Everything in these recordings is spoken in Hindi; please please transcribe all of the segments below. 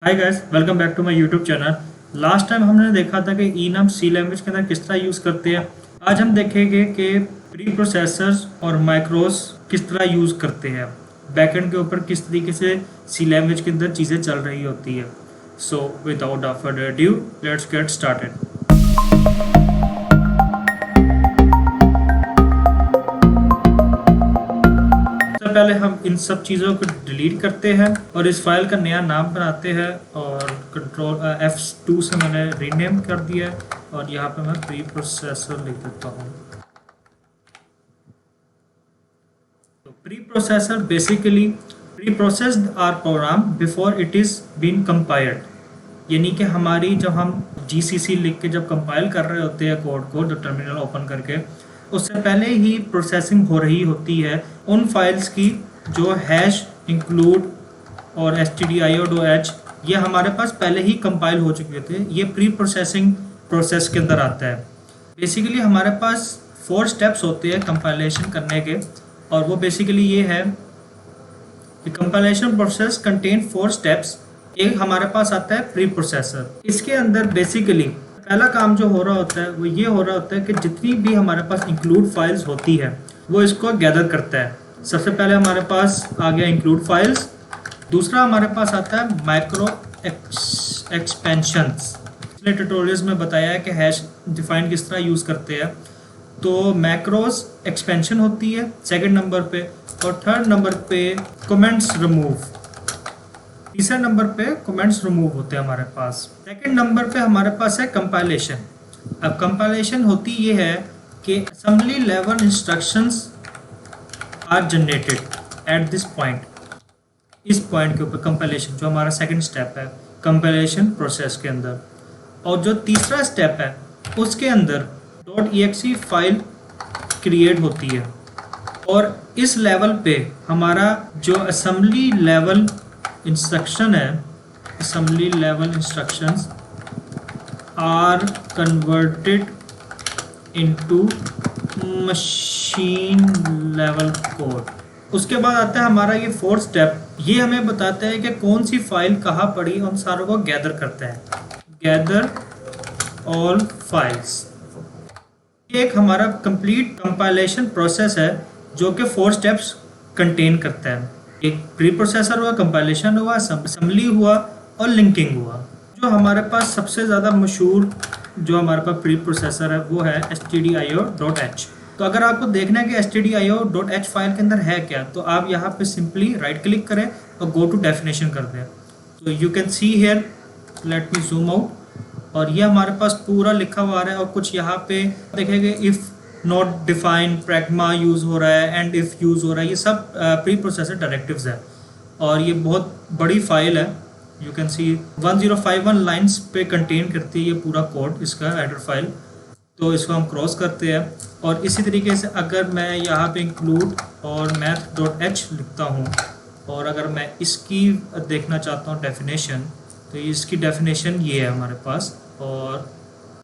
Hi guys, welcome back to my YouTube channel. Last time हमने देखा था कि इनम सी लैंग्वेज के अंदर किस तरह यूज़ करते हैं। आज हम देखेंगे कि प्री प्रोसेसर्स और माइक्रोस किस तरह यूज़ करते हैं। बैकएंड के ऊपर किस तरीके से सी लैंग्वेज के अंदर चीज़ें चल रही होती है। So without further due, let's get started. सबसे पहले हम इन सब चीज़ों को डिलीट करते हैं और इस फाइल का नया नाम बनाते हैं और कंट्रोल F2 से मैंने रीनेम कर दिया है और यहाँ पे मैं प्री प्रोसेसर लिख देता हूँ। तो preprocessor basically preprocessed are program before it is been compiled, यानी कि हमारी जब हम GCC लिख के जब कंपाइल कर रहे होते हैं कोड को, जो टर्मिनल ओपन करके, उससे पहले ही प्रोसेसिंग हो रही होती है उन फाइल्स की जो हैश इंक्लूड और stdio.h ये हमारे पास पहले ही कंपाइल हो चुके थे। ये प्री प्रोसेसिंग प्रोसेस के अंदर आता है। बेसिकली हमारे पास 4 स्टेप्स होते हैं कंपाइलेशन करने के, और वो बेसिकली ये है कि कंपाइलेशन प्रोसेस कंटेन 4 स्टेप्स। एक हमारे पास आता है प्री प्रोसेसर। इसके अंदर बेसिकली पहला काम जो हो रहा होता है वो ये हो रहा होता है कि जितनी भी हमारे पास इंक्लूड फाइल्स होती है वो इसको गैदर करता है। सबसे पहले हमारे पास आ गया इंक्लूड फाइल्स। दूसरा हमारे पास आता है माइक्रो एक्सपेंशंस। पिछले ट्यूटोरियल्स में बताया है कि हैश डिफाइन किस तरह यूज़ करते हैं। तो मैक्रोस एक्सपेंशन होती है सेकंड नंबर पे, और थर्ड नंबर पे कमेंट्स रिमूव। तीसरे नंबर पे कमेंट्स रिमूव होते हैं हमारे पास। सेकंड नंबर पे हमारे पास है कंपाइलेशन। अब कंपाइलेशन होती ये है कि assembly level instructions are generated at this point. इस पॉइंट के ऊपर कंपाइलेशन जो हमारा सेकंड स्टेप है कंपाइलेशन प्रोसेस के अंदर, और जो तीसरा स्टेप है उसके अंदर .exe फाइल क्रिएट होती है। और इस लेवल पे हमारा जो असेंबली लेवल इंस्ट्रक्शन है, assembly level instructions are converted into machine level code. उसके बाद आता है हमारा ये 4th स्टेप। ये हमें बताता है कि कौन सी फाइल कहाँ पड़ी, हम सारों को गैदर करता है। Gather all files. ये एक हमारा कंप्लीट कंपाइलेशन प्रोसेस है जो कि 4 स्टेप्स कंटेन करता है। एक प्री प्रोसेसर हुआ, कंपाइलेशन हुआ, असेंबली हुआ और लिंकिंग हुआ। जो हमारे पास सबसे ज़्यादा मशहूर जो हमारे पास प्री प्रोसेसर है वो है stdio.h। तो अगर आपको देखना है कि stdio.h फाइल के अंदर है क्या, तो आप यहाँ पे सिंपली राइट क्लिक करें और गो टू डेफिनेशन कर दें। तो you can see here, let me zoom out, और ये हमारे पास पूरा लिखा हुआ आ रहा है। और कुछ यहाँ पे देखेंगे if not define pragma use हो रहा है, एंड इफ़ यूज़ हो रहा है। ये सब प्री प्रोसेसर डायरेक्टिव्स है और ये बहुत बड़ी फाइल है। यू कैन सी 1051 लाइंस पे कंटेन करती है ये पूरा कोड, इसका हेडर फाइल। तो इसको हम क्रॉस करते हैं, और इसी तरीके से अगर मैं यहाँ पे इंक्लूड और math.h लिखता हूँ, और अगर मैं इसकी देखना चाहता हूँ डेफिनेशन, तो इसकी डेफिनेशन ये है हमारे पास, और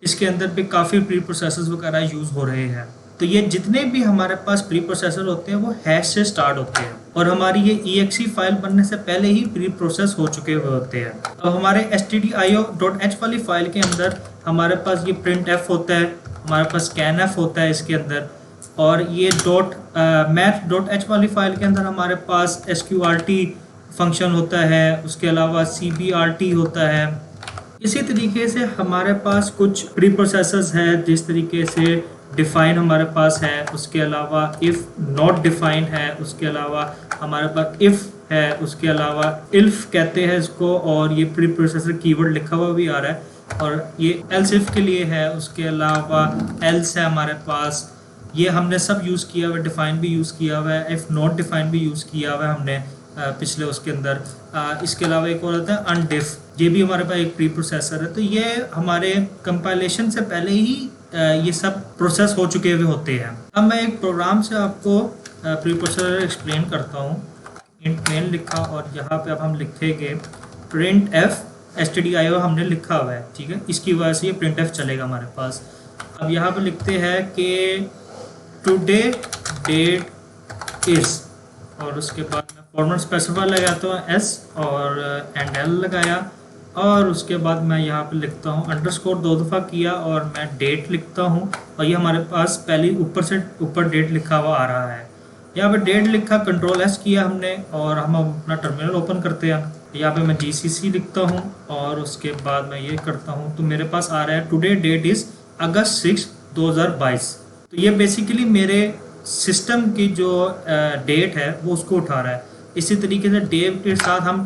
इसके अंदर भी काफ़ी प्री प्रोसेसर्स वगैरह यूज़ हो रहे हैं। तो ये जितने भी हमारे पास प्री प्रोसेसर होते हैं वो हैश से स्टार्ट होते हैं, और हमारी ये exe फाइल बनने से पहले ही प्री प्रोसेस हो चुके हुए होते हैं। अब हमारे stdio.h वाली फाइल के अंदर हमारे पास ये printf होता है, हमारे पास scanf होता है इसके अंदर, और ये math.h वाली फाइल के अंदर हमारे पास sqrt फंक्शन होता है, उसके अलावा cbrt होता है। इसी तरीके से हमारे पास कुछ प्री प्रोसेसर्स है, जिस तरीके से डिफाइन हमारे पास है, उसके अलावा इफ़ नॉट डिफाइन है, उसके अलावा हमारे पास इफ़ है, उसके अलावा इल्फ कहते हैं इसको, और ये प्री प्रोसेसर कीवर्ड लिखा हुआ भी आ रहा है, और ये एल्स इफ के लिए है। उसके अलावा एल्स है हमारे पास, ये हमने सब यूज़ किया हुआ है। डिफाइन भी यूज़ किया हुआ है, इफ़ नॉट डिफाइन भी यूज़ किया हुआ है हमने पिछले उसके अंदर। इसके अलावा एक और होता है अनडिफ, ये भी हमारे पास एक प्री प्रोसेसर है। तो ये हमारे कंपाइलेशन से पहले ही ये सब प्रोसेस हो चुके हुए होते हैं। अब मैं एक प्रोग्राम से आपको प्री प्रोसेसर एक्सप्लेन करता हूँ। इंट मेन लिखा, और यहाँ पे अब हम लिखेंगे printf stdio हमने लिखा हुआ है, ठीक है। इसकी वजह से ये printf चलेगा हमारे पास। अब यहाँ पे लिखते हैं कि टुडे डेट इज़, और उसके बाद मैं फॉर्मेट स्पेसिफायर लगाता हूँ s और एंड l लगाया, और उसके बाद मैं यहाँ पे लिखता हूँ अंडरस्कोर 2 दफ़ा किया और मैं डेट लिखता हूँ और ये हमारे पास पहले ऊपर से ऊपर डेट लिखा हुआ आ रहा है। यहाँ पे डेट लिखा, कंट्रोल एस किया हमने और हम अपना टर्मिनल ओपन करते हैं। यहाँ पे मैं GCC लिखता हूँ और उसके बाद मैं ये करता हूँ तो मेरे पास आ रहा है टुडे डेट इज़ अगस्त 6, 2022। तो ये बेसिकली मेरे सिस्टम की जो डेट है वो उसको उठा रहा है। इसी तरीके से डेट के साथ हम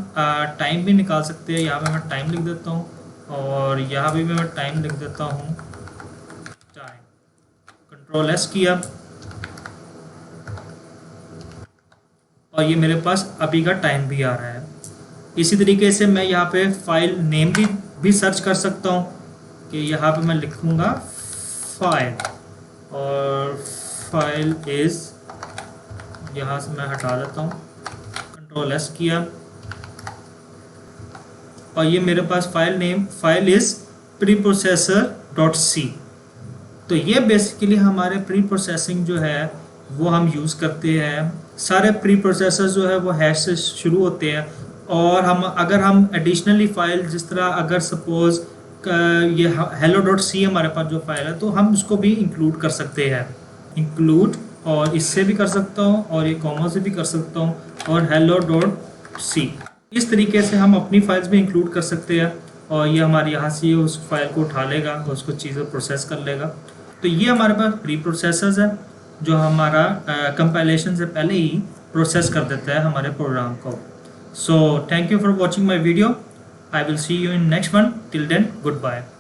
टाइम भी निकाल सकते हैं। यहाँ पे मैं टाइम लिख देता हूँ और यहाँ भी मैं टाइम लिख देता हूँ टाइम। कंट्रोल एस किया और ये मेरे पास अभी का टाइम भी आ रहा है। इसी तरीके से मैं यहाँ पे फाइल नेम भी सर्च कर सकता हूँ कि यहाँ पे मैं लिखूँगा फाइल और फाइल इज़, यहाँ से मैं हटा देता हूँ, कंट्रोल एस किया और ये मेरे पास file name file is preprocessor.c। तो ये बेसिकली हमारे प्री प्रोसेसिंग जो है वो हम यूज़ करते हैं। सारे प्री प्रोसेसर जो है वो हैश से शुरू होते हैं और अगर हम एडिशनली फाइल जिस तरह अगर सपोज़ ये hello.c हमारे पास जो फाइल है तो हम उसको भी इंक्लूड कर सकते हैं, इंक्लूड, और इससे भी कर सकता हूँ और ये कॉमा से भी कर सकता हूँ और hello.c। इस तरीके से हम अपनी फाइल्स भी इंक्लूड कर सकते हैं और ये हमारे यहाँ से उस फाइल को उठा लेगा और उसको चीज़ें प्रोसेस कर लेगा। तो ये हमारे पास प्री प्रोसेसर्स है जो हमारा कंपाइलेशन से पहले ही प्रोसेस कर देता है हमारे प्रोग्राम को। So thank you for watching my video. I will see you in next one. Till then, goodbye.